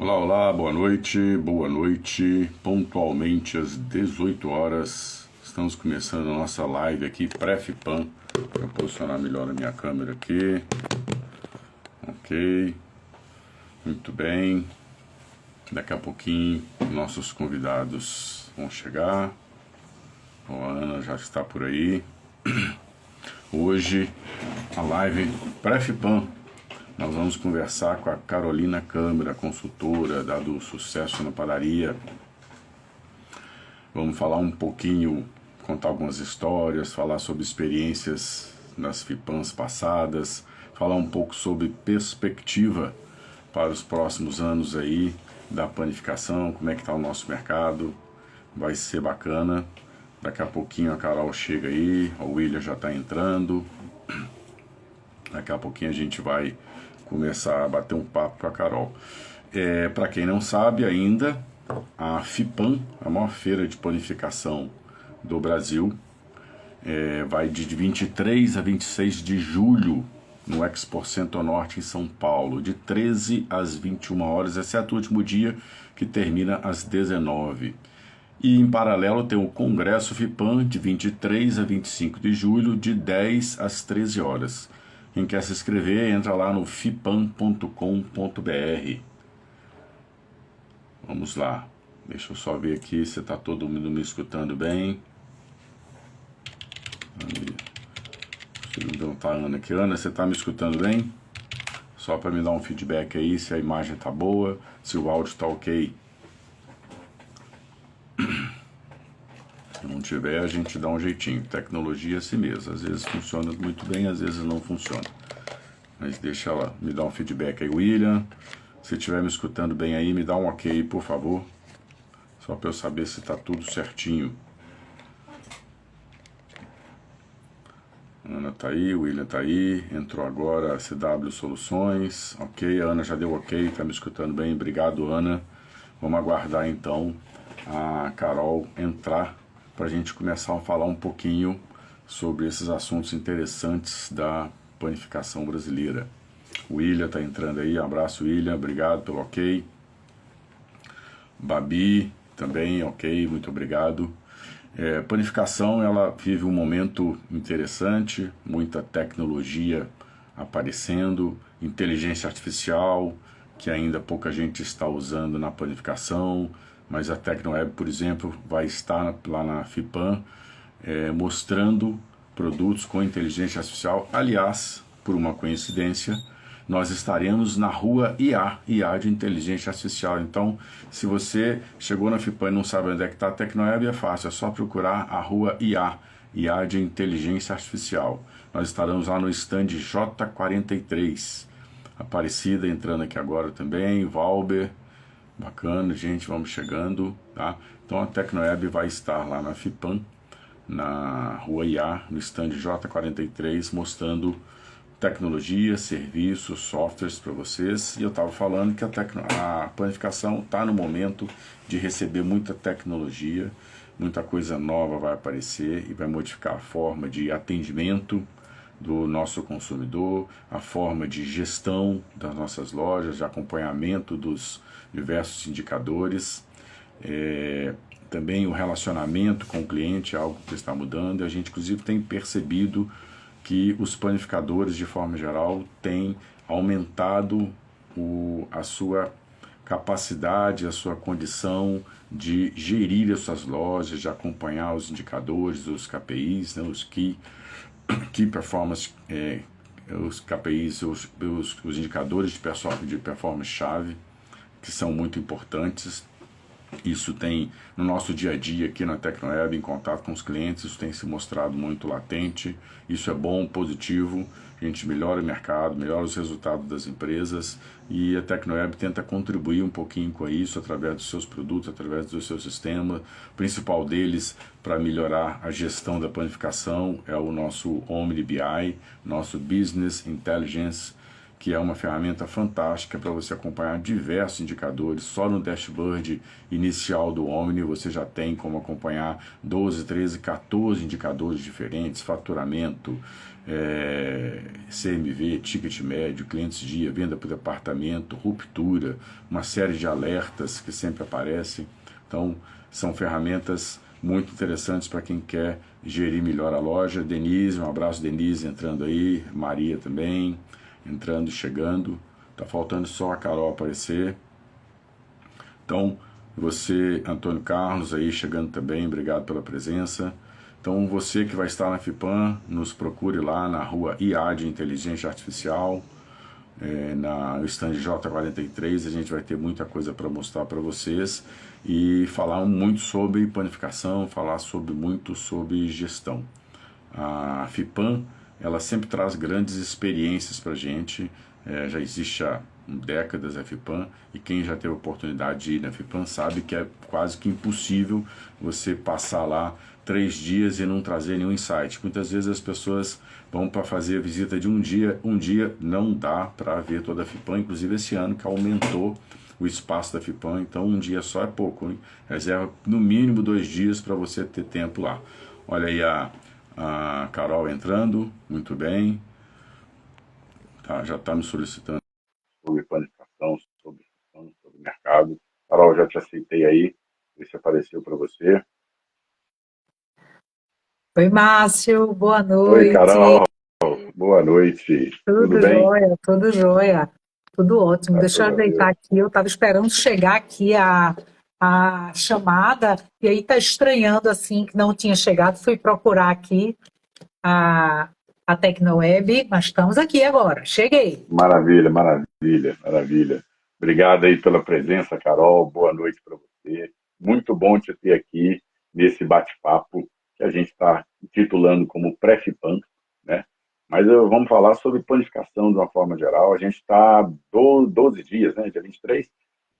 Olá, olá, boa noite, boa noite. Pontualmente às 18 horas, estamos começando a nossa live aqui, pré-FIPAM. Vou posicionar melhor a minha câmera aqui. Ok, muito bem. Daqui a pouquinho, nossos convidados vão chegar. A Ana já está por aí. Hoje, a live pré-FIPAM. Nós vamos conversar com a Carolina Câmara, consultora, dado Sucesso na Padaria. Vamos falar um pouquinho, contar algumas histórias, falar sobre experiências nas FIPAMs passadas, falar um pouco sobre perspectiva para os próximos anos aí da panificação, como é que está o nosso mercado. Vai ser bacana. Daqui a pouquinho a Carol chega aí, o William já está entrando. Daqui a pouquinho a gente vai começar a bater um papo com a Carol. Para quem não sabe ainda, a FIPAM, a maior feira de panificação do Brasil, vai de 23 a 26 de julho no Expo Center Norte em São Paulo, de 13 às 21 horas, exceto o último dia que termina às 19. E em paralelo tem o Congresso FIPAM de 23 a 25 de julho, de 10 às 13 horas. Quem quer se inscrever, entra lá no fipam.com.br. Vamos lá. Deixa eu só ver aqui se está todo mundo me escutando bem. Deixa eu perguntar a Ana aqui. Ana, você está me escutando bem? Só para me dar um feedback aí, se a imagem está boa, se o áudio está ok. Se não tiver, a gente dá um jeitinho. Tecnologia é assim mesmo. Às vezes funciona muito bem, às vezes não funciona. Mas deixa ela me dar um feedback aí, William. Se estiver me escutando bem aí, me dá um ok, por favor. Só para eu saber se está tudo certinho. Ana tá aí, o William tá aí. Entrou agora a CW Soluções. Ok, a Ana já deu ok, tá me escutando bem. Obrigado, Ana. Vamos aguardar então a Carol entrar para a gente começar a falar um pouquinho sobre esses assuntos interessantes da panificação brasileira. O William está entrando aí, abraço William, obrigado pelo ok. Babi também, ok, muito obrigado. Panificação, ela vive um momento interessante, muita tecnologia aparecendo, inteligência artificial, que ainda pouca gente está usando na panificação, mas a Tecnoeb, por exemplo, vai estar lá na FIPAM mostrando produtos com inteligência artificial. Aliás, por uma coincidência, nós estaremos na rua IA de inteligência artificial. Então, se você chegou na FIPAM e não sabe onde é que está a Tecnoeb, é fácil, é só procurar a rua IA de inteligência artificial. Nós estaremos lá no stand J43. Aparecida entrando aqui agora também, Valber. Bacana, gente, vamos chegando, tá? Então a Tecnoeb vai estar lá na FIPAM, na rua IA, no stand J43, mostrando tecnologia, serviços, softwares para vocês. E eu estava falando que a panificação está no momento de receber muita tecnologia, muita coisa nova vai aparecer e vai modificar a forma de atendimento do nosso consumidor, a forma de gestão das nossas lojas, de acompanhamento dos diversos indicadores, também o relacionamento com o cliente é algo que está mudando, e a gente inclusive tem percebido que os panificadores de forma geral têm aumentado a sua capacidade, a sua condição de gerir as suas lojas, de acompanhar os indicadores, os KPIs, né, os Key Performance, os KPIs, os indicadores de performance-chave, que são muito importantes. Isso tem, no nosso dia a dia aqui na Tecnoeb, em contato com os clientes, isso tem se mostrado muito latente. Isso é bom, positivo, a gente melhora o mercado, melhora os resultados das empresas, e a Tecnoeb tenta contribuir um pouquinho com isso através dos seus produtos, através do seu sistema. O principal deles para melhorar a gestão da panificação é o nosso Omni BI, nosso Business Intelligence que é uma ferramenta fantástica para você acompanhar diversos indicadores. Só no dashboard inicial do Omni você já tem como acompanhar 12, 13, 14 indicadores diferentes, faturamento, CMV, ticket médio, clientes dia, venda por departamento, ruptura, uma série de alertas que sempre aparecem. Então, são ferramentas muito interessantes para quem quer gerir melhor a loja. Denise, um abraço, Denise, entrando aí, Maria também, entrando e chegando. Tá faltando só a Carol aparecer. Então, você, Antônio Carlos, aí chegando também, obrigado pela presença. Então, você que vai estar na FIPAM, nos procure lá na rua IA de Inteligência Artificial, no stand J43, a gente vai ter muita coisa para mostrar para vocês e falar muito sobre panificação, falar muito sobre gestão. A FIPAM, ela sempre traz grandes experiências para a gente, já existe há décadas a FIPAM, e quem já teve a oportunidade de ir na FIPAM sabe que é quase que impossível você passar lá 3 dias e não trazer nenhum insight. Muitas vezes as pessoas vão para fazer a visita de um dia não dá para ver toda a FIPAM, inclusive esse ano que aumentou o espaço da FIPAM, então um dia só é pouco, hein? Reserva no mínimo 2 dias para você ter tempo lá. Olha aí a Carol entrando, muito bem, tá, já está me solicitando sobre planificação, sobre gestão, sobre mercado. Carol, já te aceitei aí, vê se apareceu para você. Oi, Márcio, boa Oi, noite. Carol, boa noite, tudo Tudo bem? jóia, tudo jóia. Tudo ótimo. Deixa eu Graças a ajeitar Deus. aqui. Eu estava esperando chegar aqui a chamada, e aí está estranhando assim que não tinha chegado. Fui procurar aqui a, a Tecnoweb, mas estamos aqui agora. Cheguei. Maravilha, maravilha, maravilha. Obrigado aí pela presença, Carol. Boa noite para você. Muito bom te ter aqui nesse bate-papo que a gente está titulando como Pré-FIPAM, né? Mas vamos falar sobre planificação de uma forma geral. A gente está 12 dias, né? Dia 23,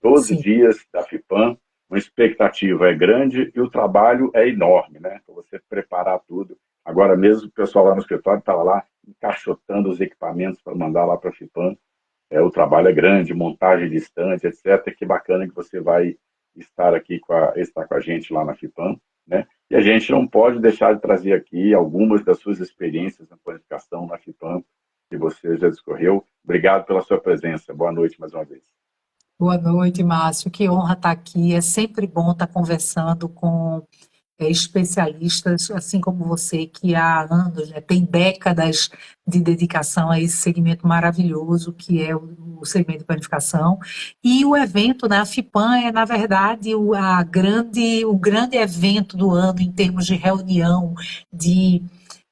12 Sim. dias da FIPAM. Uma expectativa é grande e o trabalho é enorme, né? Para você preparar tudo. Agora mesmo o pessoal lá no escritório estava lá encaixotando os equipamentos para mandar lá para a FIPAM. O trabalho é grande, montagem de estande, etc. Que bacana que você vai estar aqui estar com a gente lá na FIPAM, né? E a gente não pode deixar de trazer aqui algumas das suas experiências na planificação na FIPAM que você já discorreu. Obrigado pela sua presença. Boa noite mais uma vez. Boa noite, Márcio. Que honra estar aqui. É sempre bom estar conversando com especialistas, assim como você, que há anos, né, tem décadas de dedicação a esse segmento maravilhoso que é o segmento de planificação. E o evento, né, a FIPAM é, na verdade, o grande evento do ano em termos de reunião, de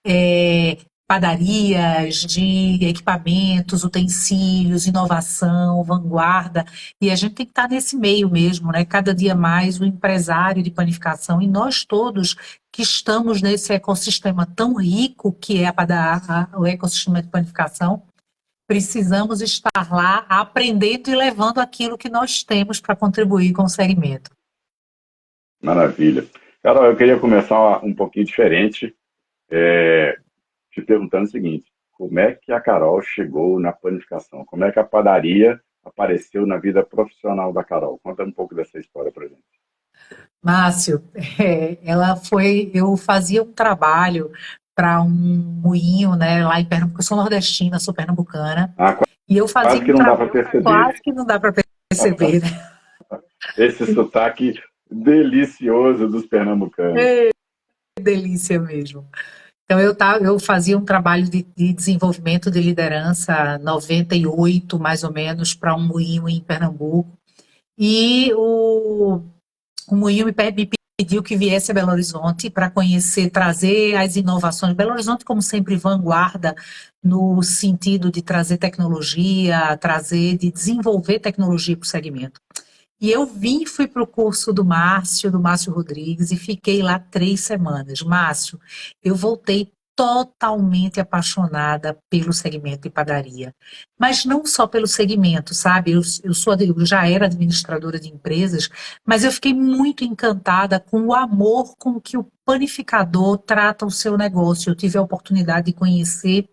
é, padarias, de equipamentos, utensílios, inovação, vanguarda, e a gente tem que estar nesse meio mesmo, né? Cada dia mais o empresário de panificação e nós todos que estamos nesse ecossistema tão rico que é o ecossistema de panificação, precisamos estar lá aprendendo e levando aquilo que nós temos para contribuir com o segmento. Maravilha. Carol, eu queria começar um pouquinho diferente, te perguntando o seguinte: como é que a Carol chegou na panificação? Como é que a padaria apareceu na vida profissional da Carol? Conta um pouco dessa história para gente. Márcio, eu fazia um trabalho para um moinho, né, lá em Pernambuco, eu sou nordestina, sou pernambucana, Ah, e eu fazia quase um que não dá para trabalho, perceber. quase que não dá para perceber, né? Esse sotaque delicioso dos pernambucanos. Que delícia mesmo. Então, eu fazia um trabalho de desenvolvimento de liderança, 98 mais ou menos, para um moinho em Pernambuco, e o Moinho me pediu que viesse a Belo Horizonte para conhecer, trazer as inovações. Belo Horizonte, como sempre, vanguarda no sentido de trazer tecnologia, de desenvolver tecnologia para o segmento. E eu fui para o curso do Márcio Rodrigues, e fiquei lá 3 semanas. Márcio, eu voltei totalmente apaixonada pelo segmento de padaria. Mas não só pelo segmento, sabe? Eu já era administradora de empresas, mas eu fiquei muito encantada com o amor com que o panificador trata o seu negócio. Eu tive a oportunidade de conhecer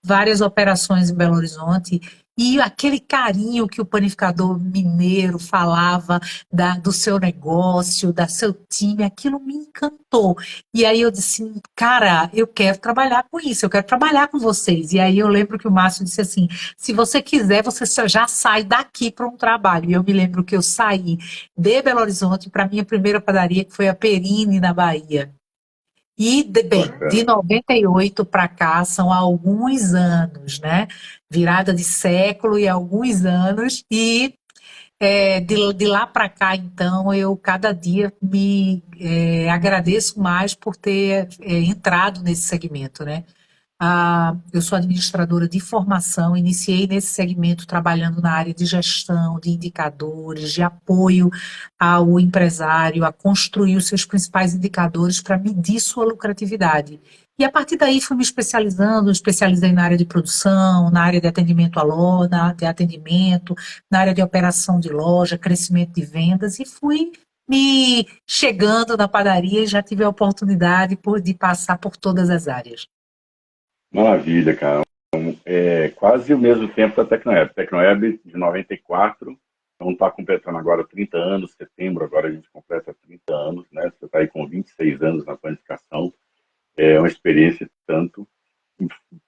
várias operações em Belo Horizonte e aquele carinho que o panificador mineiro falava do seu negócio, da seu time, aquilo me encantou. E aí eu disse, cara, eu quero trabalhar com isso, eu quero trabalhar com vocês. E aí eu lembro que o Márcio disse assim, se você quiser, você já sai daqui para um trabalho. E eu me lembro que eu saí de Belo Horizonte para a minha primeira padaria, que foi a Perini, na Bahia. E, bem, de Bacana. 98 para cá são alguns anos, né? Virada de século e alguns anos. E de lá para cá, então, eu cada dia me agradeço mais por ter entrado nesse segmento, né? Eu sou administradora de formação, iniciei nesse segmento trabalhando na área de gestão, de indicadores, de apoio ao empresário a construir os seus principais indicadores para medir sua lucratividade. E a partir daí fui me especializando, especializei na área de produção, na área de atendimento à loja, de atendimento, na área de operação de loja, crescimento de vendas e fui me chegando na padaria e já tive a oportunidade de passar por todas as áreas. Maravilha, cara. É quase o mesmo tempo da Tecnoeb. Tecnoeb de 94, então está completando agora 30 anos, setembro agora a gente completa 30 anos, né? Você está aí com 26 anos na planificação, é uma experiência e tanto.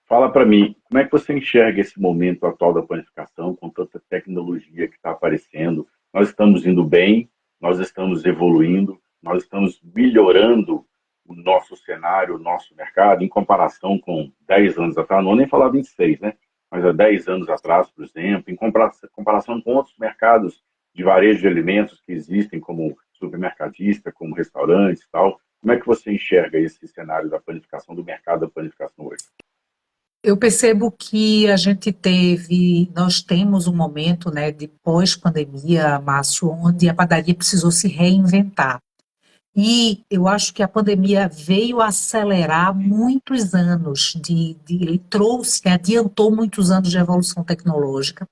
Fala para mim, como é que você enxerga esse momento atual da planificação, com tanta tecnologia que está aparecendo? Nós estamos indo bem, nós estamos evoluindo, nós estamos melhorando o nosso cenário, o nosso mercado, em comparação com 10 anos atrás, não vou nem falar 26, né? Mas há 10 anos atrás, por exemplo, em comparação com outros mercados de varejo de alimentos que existem, como supermercadista, como restaurantes e tal. Como é que você enxerga esse cenário da planificação, do mercado da planificação hoje? Eu percebo que nós temos um momento, né, de pós-pandemia, Márcio, onde a padaria precisou se reinventar. E eu acho que a pandemia veio acelerar muitos anos ele trouxe, adiantou muitos anos de evolução tecnológica.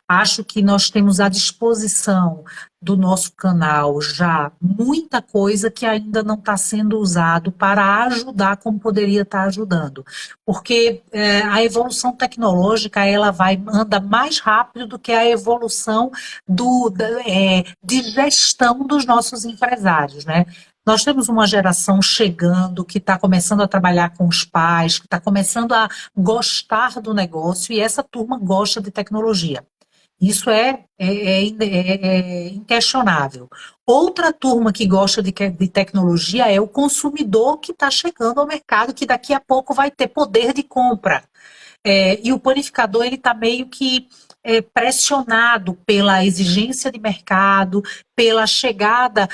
Acho que nós temos à disposição do nosso canal já muita coisa que ainda não está sendo usado para ajudar como poderia estar ajudando. Porque a evolução tecnológica anda mais rápido do que a evolução de gestão dos nossos empresários, né? Nós temos uma geração chegando que está começando a trabalhar com os pais, que está começando a gostar do negócio, e essa turma gosta de tecnologia. Isso é inquestionável. Outra turma que gosta de tecnologia é o consumidor que está chegando ao mercado, que daqui a pouco vai ter poder de compra. E o panificador ele está meio que pressionado pela exigência de mercado, pela chegada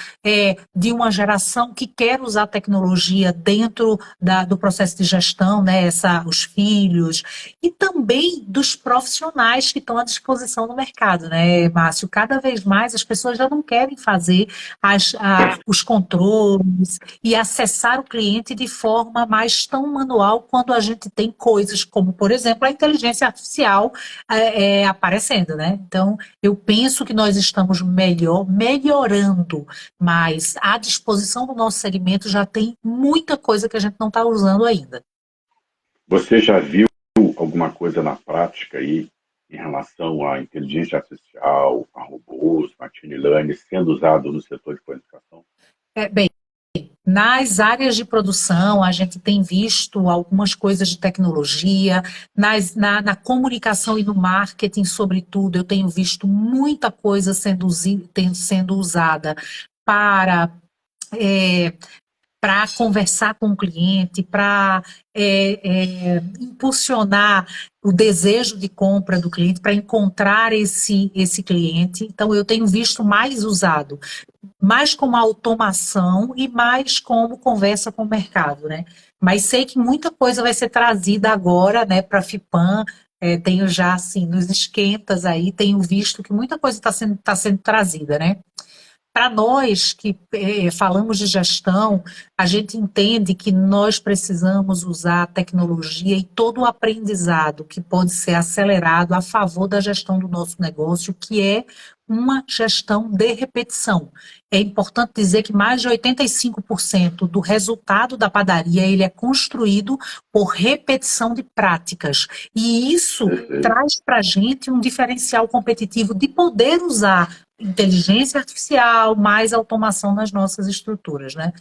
de uma geração que quer usar tecnologia dentro do processo de gestão, né, os filhos, e também dos profissionais que estão à disposição no mercado, né, Márcio? Cada vez mais as pessoas já não querem fazer os controles e acessar o cliente de forma mais tão manual quando a gente tem coisas como, por exemplo, a inteligência artificial aparecendo, né? Então, eu penso que nós estamos melhorando, mas à disposição do nosso segmento já tem muita coisa que a gente não está usando ainda. Você já viu alguma coisa na prática aí em relação à inteligência artificial, a robôs, machine learning sendo usado no setor de planificação? Bem, nas áreas de produção, a gente tem visto algumas coisas de tecnologia, na comunicação e no marketing, sobretudo, eu tenho visto muita coisa sendo usada para é, para conversar com o cliente, para impulsionar o desejo de compra do cliente, para encontrar esse cliente. Então, eu tenho visto mais usado, mais como automação e mais como conversa com o mercado, né? Mas sei que muita coisa vai ser trazida agora, né, para a FIPAM. Tenho já, assim, nos esquentas aí, tenho visto que muita coisa está sendo trazida, né? para nós que falamos de gestão, a gente entende que nós precisamos usar a tecnologia e todo o aprendizado que pode ser acelerado a favor da gestão do nosso negócio, que é uma gestão de repetição. É importante dizer que mais de 85% do resultado da padaria ele é construído por repetição de práticas. E isso traz para a gente um diferencial competitivo de poder usar inteligência artificial, mais automação nas nossas estruturas, né?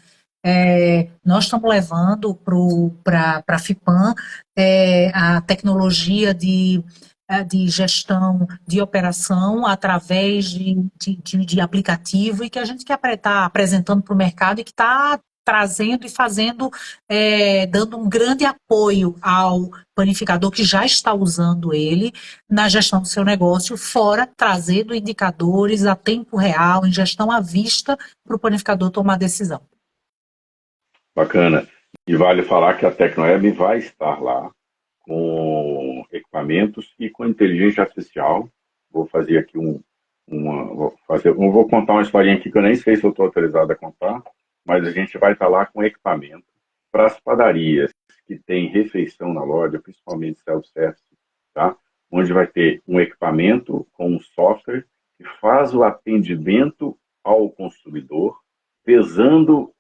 Nós estamos levando para a FIPAM a tecnologia de gestão de operação através de aplicativo e que a gente quer estar apresentando para o mercado e que está trazendo e fazendo, dando um grande apoio ao panificador que já está usando ele na gestão do seu negócio, fora trazendo indicadores a tempo real, em gestão à vista, para o panificador tomar decisão. Bacana. E vale falar que a Tecnoeb vai estar lá com equipamentos e com inteligência artificial. Vou fazer aqui vou contar uma historinha aqui que eu nem sei se eu estou autorizado a contar, mas a gente vai estar lá com equipamento para as padarias que têm refeição na loja, principalmente self-service, tá? Onde vai ter um equipamento com um software que faz o atendimento ao consumidor, pesando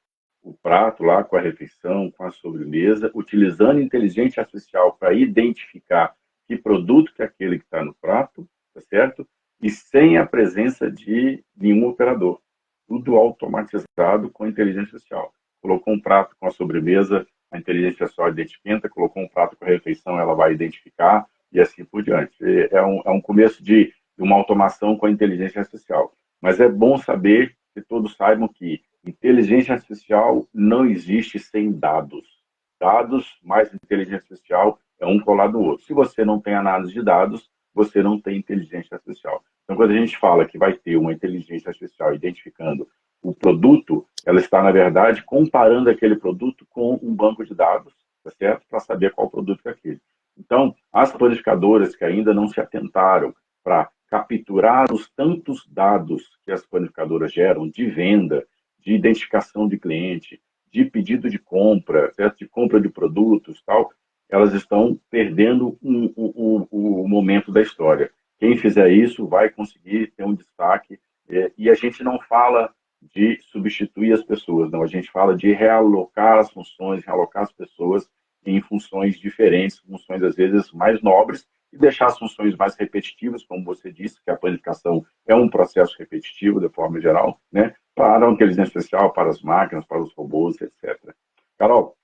o prato lá com a refeição, com a sobremesa, utilizando inteligência artificial para identificar que produto que é aquele que está no prato, tá certo? E sem a presença de nenhum operador. Tudo automatizado com inteligência artificial. Colocou um prato com a sobremesa, a inteligência artificial identifica, colocou um prato com a refeição, ela vai identificar, e assim por diante. É um começo de uma automação com a inteligência artificial. Mas é bom saber que todos saibam que inteligência artificial não existe sem dados. Dados mais inteligência artificial é um colado do outro. Se você não tem análise de dados, você não tem inteligência artificial. Então, quando a gente fala que vai ter uma inteligência artificial identificando o produto, ela está, na verdade, comparando aquele produto com um banco de dados, tá certo? Para saber qual produto é aquele. Então, as panificadoras que ainda não se atentaram para capturar os tantos dados que as panificadoras geram de venda, de identificação de cliente, de pedido de compra, certo? De compra de produtos, tal, elas estão perdendo o momento da história. Quem fizer isso vai conseguir ter um destaque, e a gente não fala de substituir as pessoas, não, a gente fala de realocar as funções, realocar as pessoas em funções diferentes, funções às vezes mais nobres, e deixar as funções mais repetitivas, como você disse, que a planificação é um processo repetitivo, de forma geral, né, para a inteligência artificial, para as máquinas, para os robôs, etc. Carol,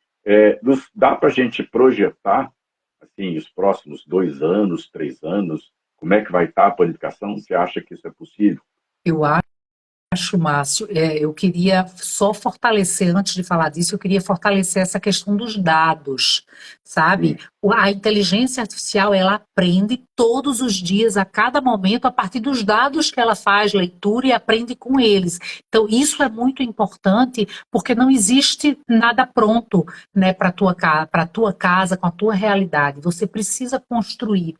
dá para a gente projetar assim, os próximos 2 anos, 3 anos, como é que vai estar a planificação? Você acha que isso é possível? Eu acho, Márcio, eu queria só fortalecer, antes de falar disso, eu queria fortalecer essa questão dos dados, sabe? A inteligência artificial, ela aprende todos os dias, a cada momento, a partir dos dados que ela faz leitura e aprende com eles. Então, isso é muito importante, porque não existe nada pronto, né, para a tua casa, com a tua realidade. Você precisa construir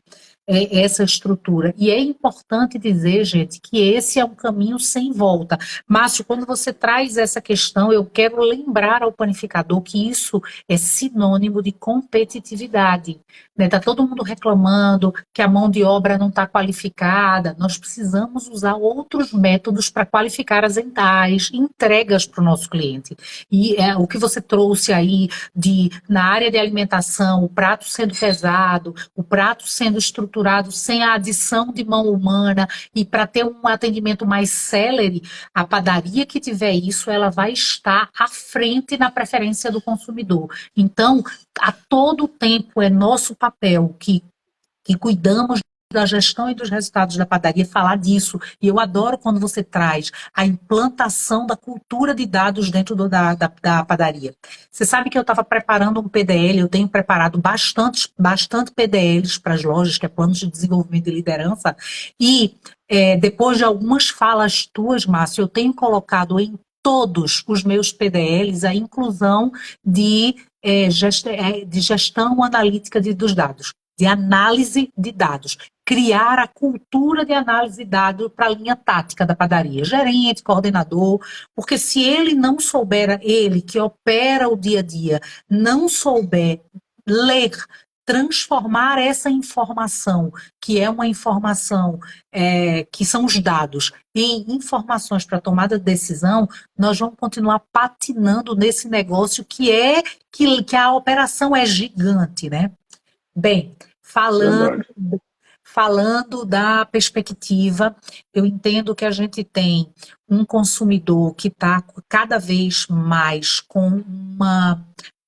essa estrutura. E é importante dizer, gente, que esse é um caminho sem volta. Márcio, quando você traz essa questão, eu quero lembrar ao panificador que isso é sinônimo de competitividade. Está todo mundo reclamando que a mão de obra não está qualificada. Nós precisamos usar outros métodos para qualificar as entregas para o nosso cliente. E o que você trouxe aí na área de alimentação, o prato sendo pesado, o prato sendo estruturado sem a adição de mão humana, e para ter um atendimento mais célere, a padaria que tiver isso, ela vai estar à frente na preferência do consumidor. Então, a todo tempo é nosso papel que cuidamos da gestão e dos resultados da padaria, falar disso. E eu adoro quando você traz a implantação da cultura de dados dentro da padaria. Você sabe que eu estava preparando um PDL, eu tenho preparado bastante PDLs para as lojas, que é Planos de Desenvolvimento e Liderança, e depois de algumas falas tuas, Márcio, eu tenho colocado em todos os meus PDLs a inclusão de gestão analítica dos dados. de análise de dados. Criar a cultura de análise de dados para a linha tática da padaria, gerente, coordenador, porque se ele não souber, ele que opera o dia a dia, não souber ler, transformar essa informação, que é uma informação, que são os dados, em informações para tomada de decisão, nós vamos continuar patinando nesse negócio que a operação é gigante, né? Bem, falando, Verdade. falando da perspectiva, eu entendo que a gente tem um consumidor que está cada vez mais com uma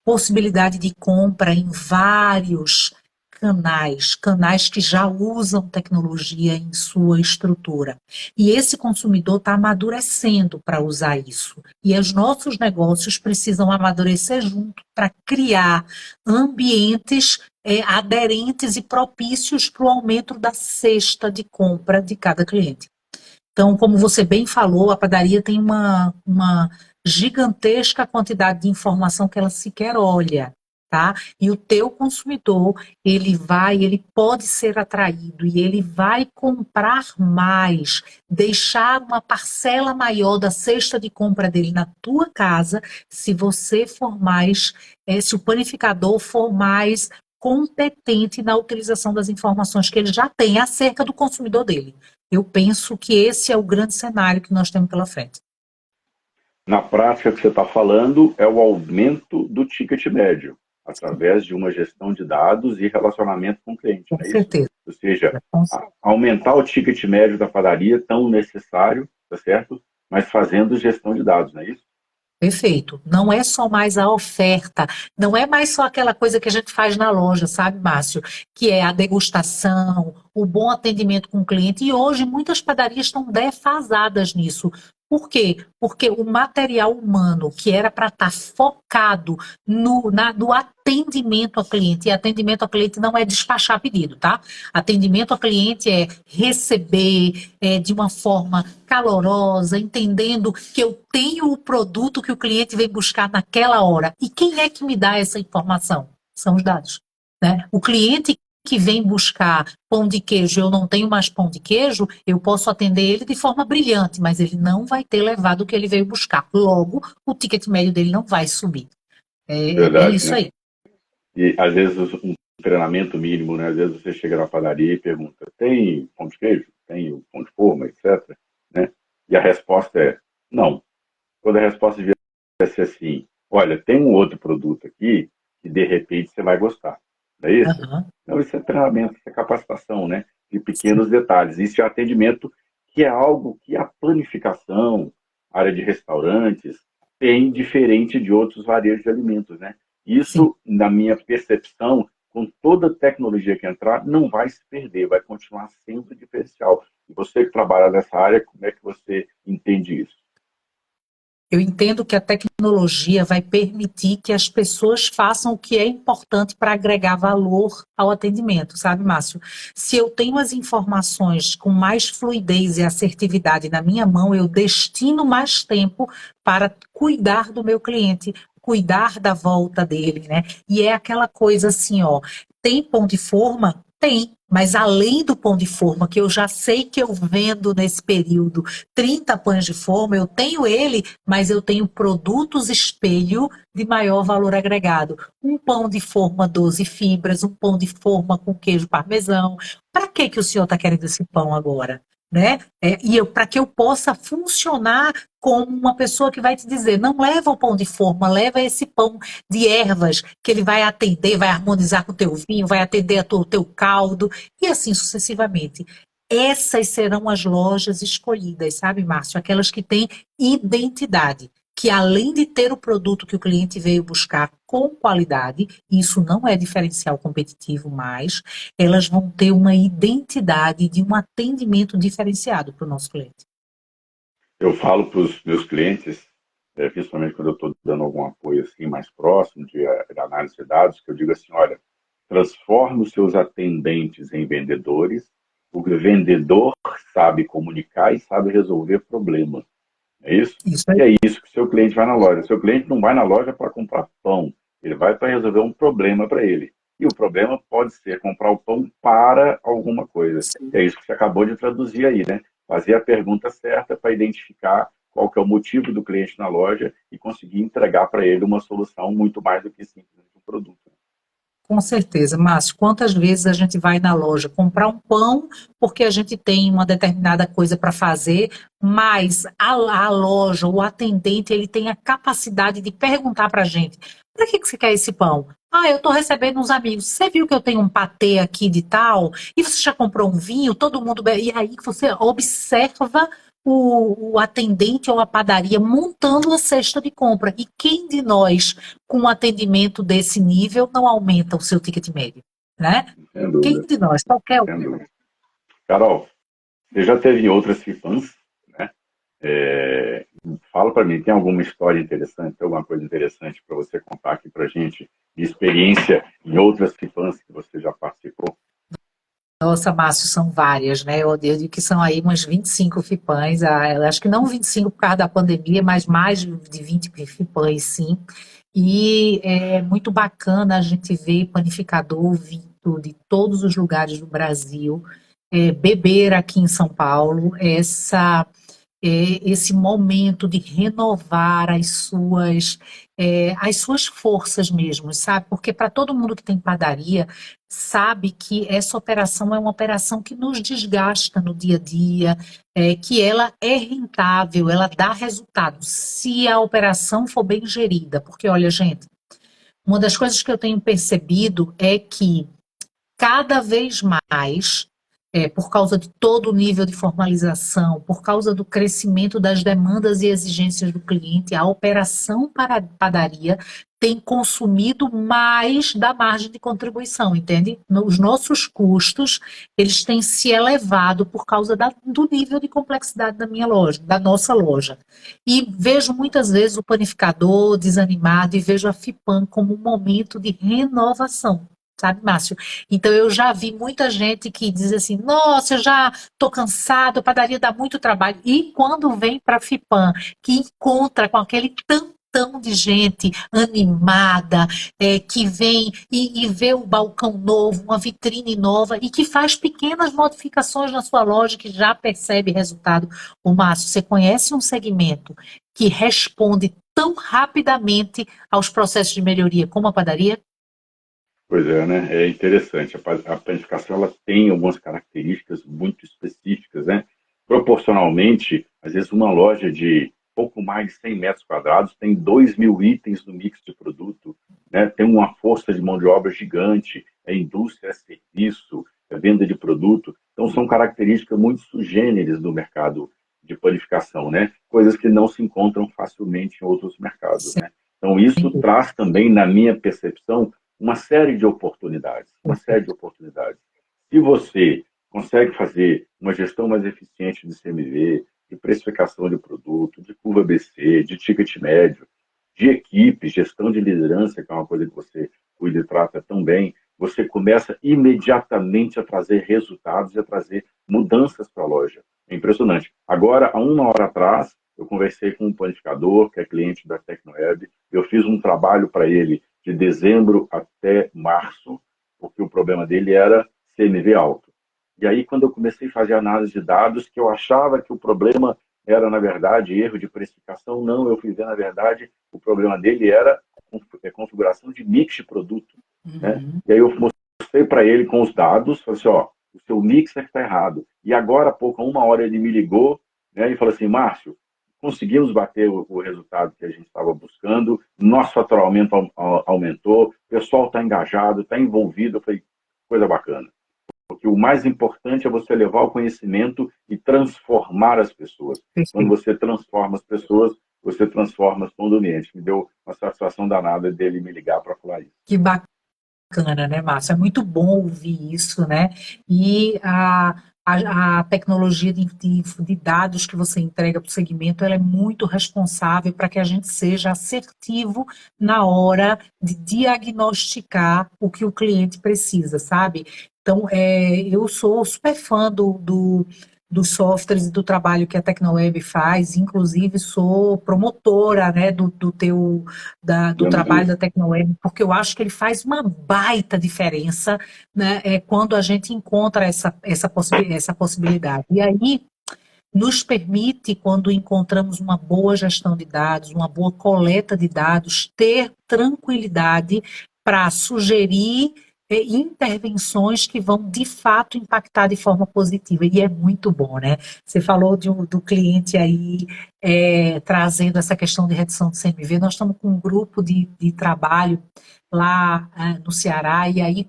possibilidade de compra em vários canais que já usam tecnologia em sua estrutura. E esse consumidor está amadurecendo para usar isso. E os nossos negócios precisam amadurecer junto para criar ambientes aderentes e propícios para o aumento da cesta de compra de cada cliente. Então, como você bem falou, a padaria tem uma gigantesca quantidade de informação que ela sequer olha, tá? E o teu consumidor, ele pode ser atraído e ele vai comprar mais, deixar uma parcela maior da cesta de compra dele na tua casa, se você for mais, se o panificador for mais competente na utilização das informações que ele já tem acerca do consumidor dele. Eu penso que esse é o grande cenário que nós temos pela frente. Na prática, o que você está falando é o aumento do ticket médio, através de uma gestão de dados e relacionamento com o cliente, Com não é isso? certeza. Ou seja, aumentar o ticket médio da padaria, tão necessário, tá certo? Mas fazendo gestão de dados, não é isso? Perfeito. Não é só mais a oferta, não é mais só aquela coisa que a gente faz na loja, sabe, Márcio? Que é a degustação, o bom atendimento com o cliente. E hoje muitas padarias estão defasadas nisso. Por quê? Porque o material humano, que era para estar focado no atendimento ao cliente, e atendimento ao cliente não é despachar pedido, tá? Atendimento ao cliente é receber de uma forma calorosa, entendendo que eu tenho o produto que o cliente vem buscar naquela hora. E quem é que me dá essa informação? São os dados, né? O cliente que vem buscar pão de queijo, eu não tenho mais pão de queijo, eu posso atender ele de forma brilhante, mas ele não vai ter levado o que ele veio buscar. Logo, o ticket médio dele não vai subir. É bem Verdade, isso né? aí. E às vezes um treinamento mínimo, né? Às vezes você chega na padaria e pergunta: tem pão de queijo? Tem o pão de forma, etc. Né? E a resposta é não. Quando a resposta devia ser assim: olha, tem um outro produto aqui que de repente você vai gostar. Não é isso? Aham, Então, isso é treinamento, isso é capacitação, né? De pequenos detalhes. Isso é atendimento, que é algo que a planificação, área de restaurantes, tem diferente de outros varejos de alimentos, né? sim. Isso, na minha percepção, com toda a tecnologia que entrar, não vai se perder, vai continuar sendo diferencial. E você que trabalha nessa área, como é que você entende isso? Eu entendo que a tecnologia vai permitir que as pessoas façam o que é importante para agregar valor ao atendimento, sabe, Márcio? Se eu tenho as informações com mais fluidez e assertividade na minha mão, eu destino mais tempo para cuidar do meu cliente, cuidar da volta dele, né? E é aquela coisa assim, ó, tem pão de forma? Tem, mas além do pão de forma, que eu já sei que eu vendo nesse período 30 pães de forma, eu tenho ele, mas eu tenho produtos espelho de maior valor agregado. Um pão de forma 12 fibras, um pão de forma com queijo parmesão. Para que o senhor está querendo esse pão agora? Né? Para que eu possa funcionar como uma pessoa que vai te dizer, não leva o pão de forma, leva esse pão de ervas, que ele vai atender, vai harmonizar com o teu vinho, vai atender o teu caldo, e assim sucessivamente. Essas serão as lojas escolhidas, sabe, Márcio? Aquelas que têm identidade, que além de ter o produto que o cliente veio buscar com qualidade, isso não é diferencial competitivo mais, elas vão ter uma identidade de um atendimento diferenciado para o nosso cliente. Eu falo para os meus clientes, principalmente quando eu estou dando algum apoio assim mais próximo de análise de dados, que eu digo assim, olha, transforme os seus atendentes em vendedores, porque o vendedor sabe comunicar e sabe resolver problemas. É isso? Isso E aí. é isso que o seu cliente vai na loja. O seu cliente não vai na loja para comprar pão, ele vai para resolver um problema para ele. E o problema pode ser comprar o pão para alguma coisa. Sim. E é isso que você acabou de traduzir aí, né? Fazer a pergunta certa para identificar qual que é o motivo do cliente na loja e conseguir entregar para ele uma solução muito mais do que simplesmente um produto. Com certeza, Márcio. Quantas vezes a gente vai na loja comprar um pão porque a gente tem uma determinada coisa para fazer, mas a loja, o atendente, ele tem a capacidade de perguntar para a gente: para que você quer esse pão? Ah, eu estou recebendo uns amigos. Você viu que eu tenho um patê aqui de tal? E você já comprou um vinho? Todo mundo bebe. E aí você observa o atendente ou a padaria montando a cesta de compra. E quem de nós, com um atendimento desse nível, não aumenta o seu ticket médio, né? Sem Quem dúvida, de nós? Qualquer um. sem dúvida. Carol, você já teve outras FIPANs, né? É, fala para mim, tem alguma história interessante, tem alguma coisa interessante para você contar aqui para gente, de experiência em outras FIPANs que você já participou? Nossa, Márcio, são várias, né? Eu digo que são aí umas 25 FIPãs, eu acho que não 25 por causa da pandemia, mas mais de 20 FIPãs, sim. E é muito bacana a gente ver panificador vindo de todos os lugares do Brasil, beber aqui em São Paulo, esse momento de renovar as suas forças mesmo, sabe? Porque para todo mundo que tem padaria, sabe que essa operação é uma operação que nos desgasta no dia a dia, que ela é rentável, ela dá resultado, se a operação for bem gerida. Porque, olha, gente, uma das coisas que eu tenho percebido é que cada vez mais, por causa de todo o nível de formalização, por causa do crescimento das demandas e exigências do cliente, a operação para padaria tem consumido mais da margem de contribuição, entende? Os nossos custos, eles têm se elevado por causa do nível de complexidade da minha loja, da nossa loja. E vejo muitas vezes o panificador desanimado e vejo a FIPAM como um momento de renovação. Sabe, Márcio? Então, eu já vi muita gente que diz assim: nossa, eu já estou cansado, a padaria dá muito trabalho. E quando vem para a FIPAM, que encontra com aquele tantão de gente animada, que vem e vê o balcão novo, uma vitrine nova, e que faz pequenas modificações na sua loja, que já percebe resultado. Ô, Márcio, você conhece um segmento que responde tão rapidamente aos processos de melhoria como a padaria? Pois é, né? É interessante. A planificação ela tem algumas características muito específicas, né? Proporcionalmente, às vezes uma loja de pouco mais de 100 metros quadrados tem 2.000 itens no mix de produto, né? Tem uma força de mão de obra gigante, é indústria, é serviço, é venda de produto. Então, são características muito sugêneres do mercado de planificação, né? Coisas que não se encontram facilmente em outros mercados, né? Então, isso traz também, na minha percepção, uma série de oportunidades, uma série de oportunidades. Se você consegue fazer uma gestão mais eficiente de CMV, de precificação de produto, de curva BC, de ticket médio, de equipe, gestão de liderança, que é uma coisa que você cuida e trata tão bem, você começa imediatamente a trazer resultados e a trazer mudanças para a loja. É impressionante. Agora, há uma hora atrás, eu conversei com um planificador, que é cliente da Tecnoeb, eu fiz um trabalho para ele de dezembro até março, porque o problema dele era CMV alto. E aí, quando eu comecei a fazer análise de dados, que eu achava que o problema era, na verdade, erro de precificação, não, eu fui ver, na verdade, o problema dele era configuração de mix de produto. Né? E aí eu mostrei para ele com os dados, falei assim, ó, o seu mix é que está errado. E agora, há pouco, uma hora, ele me ligou, né, e falou assim, Márcio, conseguimos bater o resultado que a gente estava buscando, nosso faturamento aumentou, o pessoal está engajado, está envolvido, eu falei, coisa bacana. Porque o mais importante é você levar o conhecimento e transformar as pessoas. Quando você transforma as pessoas, você transforma todo o ambiente. Me deu uma satisfação danada dele me ligar para falar isso. Que bacana, né, Márcio? É muito bom ouvir isso, né? E a tecnologia de dados que você entrega para o segmento, ela é muito responsável para que a gente seja assertivo na hora de diagnosticar o que o cliente precisa, sabe? Então, eu sou super fã dos softwares e do trabalho que a Tecnoweb faz, inclusive sou promotora, né, do trabalho da Tecnoweb, porque eu acho que ele faz uma baita diferença, né, quando a gente encontra essa possibilidade. E aí nos permite, quando encontramos uma boa gestão de dados, uma boa coleta de dados, ter tranquilidade para sugerir intervenções que vão, de fato, impactar de forma positiva. E é muito bom, né? Você falou do cliente aí trazendo essa questão de redução de CMV. Nós estamos com um grupo de trabalho lá no Ceará, e aí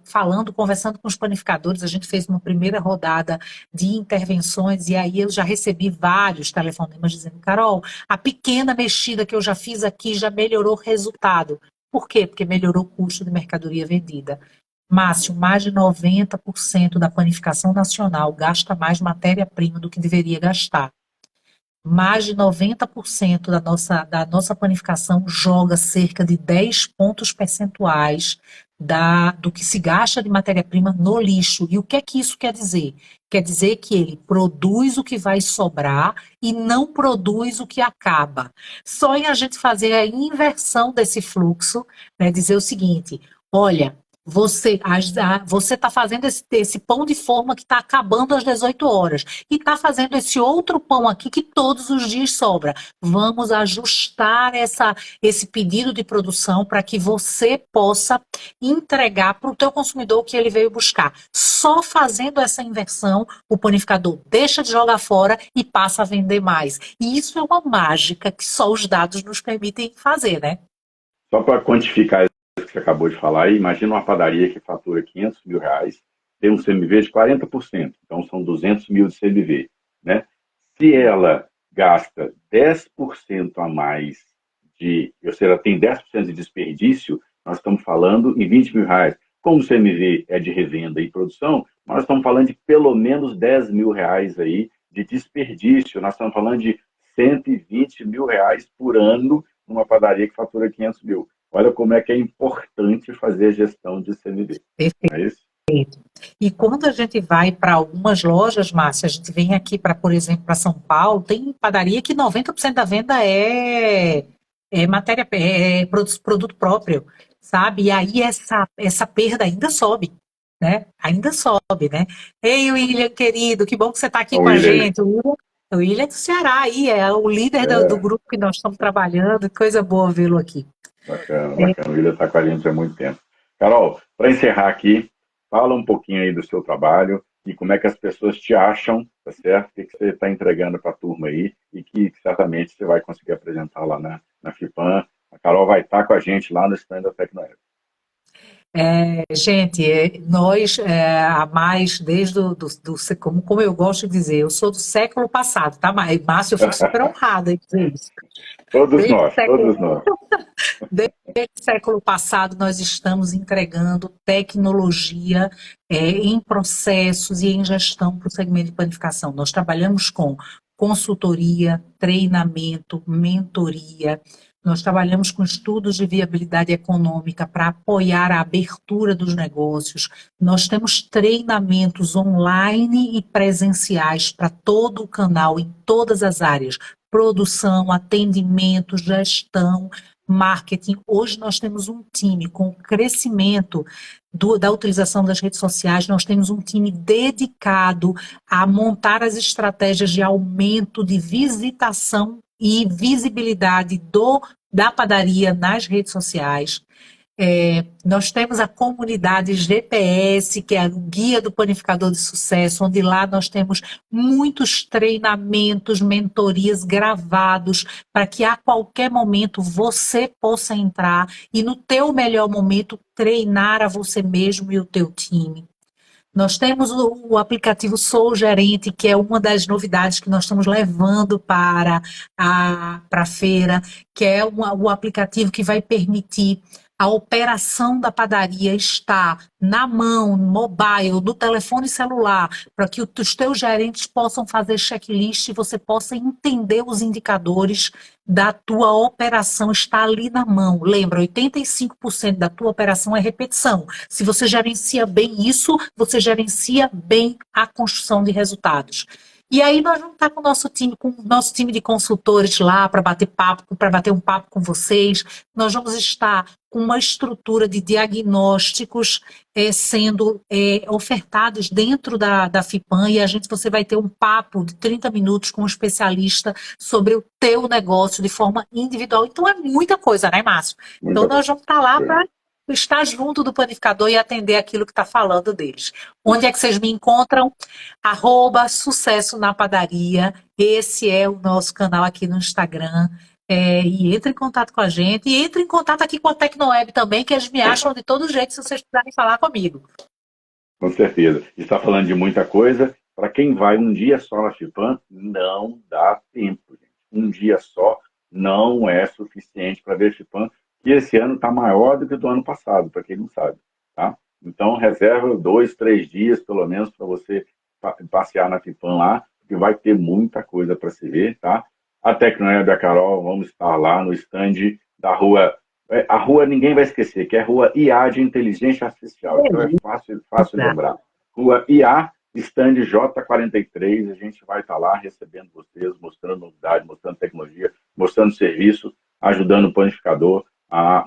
conversando com os panificadores, a gente fez uma primeira rodada de intervenções, e aí eu já recebi vários telefonemas dizendo, Carol, a pequena mexida que eu já fiz aqui já melhorou o resultado. Por quê? Porque melhorou o custo de mercadoria vendida. Márcio, mais de 90% da panificação nacional gasta mais matéria-prima do que deveria gastar. Mais de 90% da nossa panificação joga cerca de 10 pontos percentuais do que se gasta de matéria-prima no lixo. E o que é que isso quer dizer? Quer dizer que ele produz o que vai sobrar e não produz o que acaba. Só em a gente fazer a inversão desse fluxo, né, dizer o seguinte, olha, você está fazendo esse pão de forma que está acabando às 18 horas e está fazendo esse outro pão aqui que todos os dias sobra. Vamos ajustar esse pedido de produção para que você possa entregar para o teu consumidor o que ele veio buscar. Só fazendo essa inversão, o panificador deixa de jogar fora e passa a vender mais. E isso é uma mágica que só os dados nos permitem fazer, né? Só para quantificar isso que você acabou de falar aí, imagina uma padaria que fatura R$500 mil, tem um CMV de 40%, então são 200 mil de CMV, né? Se ela gasta 10% a mais ou seja, ela tem 10% de desperdício, nós estamos falando em R$20 mil. Como o CMV é de revenda e produção, nós estamos falando de pelo menos R$10 mil aí de desperdício. Nós estamos falando de R$120 mil por ano numa padaria que fatura R$500 mil. Olha como é que é importante fazer a gestão de CMV. Perfeito. Não é isso? E quando a gente vai para algumas lojas, Márcia, a gente vem aqui, por exemplo, para São Paulo, tem padaria que 90% da venda é produto próprio, sabe? E aí essa perda ainda sobe, né? Ainda sobe, né? Ei, William, querido, que bom que você está aqui com a gente. O William é do Ceará aí, é o líder do grupo que nós estamos trabalhando, coisa boa vê-lo aqui. Bacana, bacana. O William está com a gente há muito tempo. Carol, para encerrar aqui, fala um pouquinho aí do seu trabalho e como é que as pessoas te acham, tá certo? O que você está entregando para a turma aí e que certamente você vai conseguir apresentar lá na FIPAM. A Carol vai estar com a gente lá no stand da Tecnoeb. Gente, nós há mais, como eu gosto de dizer, eu sou do século passado, tá? Márcio, eu fico super honrada em dizer isso. Todos nós. Desde o século passado, nós estamos entregando tecnologia em processos e em gestão para o segmento de panificação. Nós trabalhamos com consultoria, treinamento, mentoria. Nós trabalhamos com estudos de viabilidade econômica para apoiar a abertura dos negócios. Nós temos treinamentos online e presenciais para todo o canal, em todas as áreas. Produção, atendimento, gestão, marketing. Hoje nós temos um time com o crescimento da utilização das redes sociais, nós temos um time dedicado a montar as estratégias de aumento de visitação e visibilidade da padaria nas redes sociais. Nós temos a comunidade GPS, que é o Guia do Panificador de Sucesso, onde lá nós temos muitos treinamentos, mentorias gravados, para que a qualquer momento você possa entrar e no teu melhor momento treinar a você mesmo e o teu time. Nós temos o aplicativo Sou Gerente, que é uma das novidades que nós estamos levando para a feira, que é o aplicativo que vai permitir a operação da padaria estar na mão, mobile, no telefone celular, para que os teus gerentes possam fazer checklist e você possa entender os indicadores da tua operação, está ali na mão. Lembra, 85% da tua operação é repetição. Se você gerencia bem isso, você gerencia bem a construção de resultados. E aí nós vamos estar com o nosso time de consultores lá para bater um papo com vocês. Nós vamos estar com uma estrutura de diagnósticos sendo ofertados dentro da FIPAM, e você vai ter um papo de 30 minutos com um especialista sobre o teu negócio de forma individual. Então é muita coisa, né, Márcio? Então nós vamos estar lá para estar junto do panificador e atender aquilo que está falando deles. Onde é que vocês me encontram? @sucesso na padaria. Esse é o nosso canal aqui no Instagram. E entre em contato com a gente. E entre em contato aqui com a Tecnoweb também, que eles me acham de todo jeito se vocês quiserem falar comigo. Com certeza. Está falando de muita coisa. Para quem vai um dia só na FIPAM, não dá tempo, gente. Um dia só não é suficiente para ver a FIPAM, que esse ano está maior do que o do ano passado, para quem não sabe. Tá? Então, reserva 2, 3 dias, pelo menos, para você passear na FIPAM lá, porque vai ter muita coisa para se ver. Tá? A Tecnoeb e a Carol vamos estar lá no stand da rua. A rua ninguém vai esquecer, que é a rua IA de Inteligência Artificial. Então é fácil lembrar. Rua IA, stand J43, a gente vai estar lá recebendo vocês, mostrando novidade, mostrando tecnologia, mostrando serviço, ajudando o panificador a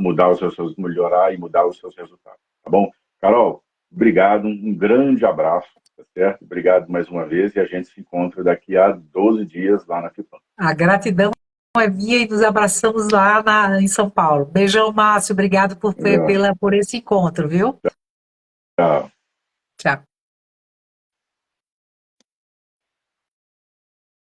melhorar e mudar os seus resultados. Tá bom? Carol, obrigado, um grande abraço, tá certo? Obrigado mais uma vez e a gente se encontra daqui a 12 dias lá na FIPAM. A gratidão é minha e nos abraçamos lá em São Paulo. Beijão, Márcio. Obrigado por esse encontro, viu? Tchau. Tchau.